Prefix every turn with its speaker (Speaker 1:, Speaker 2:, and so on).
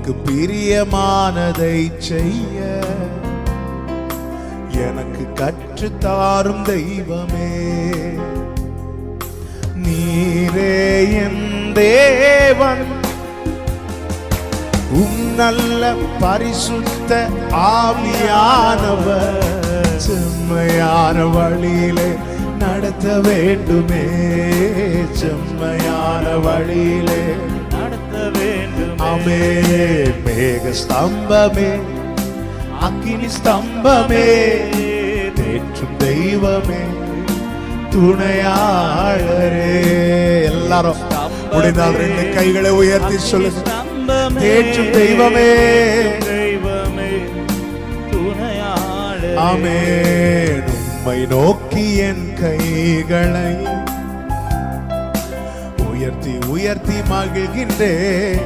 Speaker 1: உமக்கு பிரியமானதை செய்ய எனக்கு கற்றுத்தாரும் தெய்வமே. நீரே என் தேவன், நல்ல பரிசுத்த ஆவியானவர் செம்மையான வழியிலே நடத்த வேண்டுமே. செம்மையான வழியிலே
Speaker 2: நடத்த வேண்டும்.
Speaker 1: ஆமே. மேக ஸ்தம்பமே, அக்கினி ஸ்தம்பமே, தேற்றும் தெய்வமே, துணையாளரே. எல்லாரும் முடிந்தால் 2 கைகளை உயர்த்தி சொல்லுங்க. தேற்றும் தெய்வமே,
Speaker 2: தெய்வமே, துணையாளரே.
Speaker 1: ஆமென். உம்மை நோக்கி என் கைகளை உயர்த்தி உயர்த்தி மகிழ்கின்றேன்.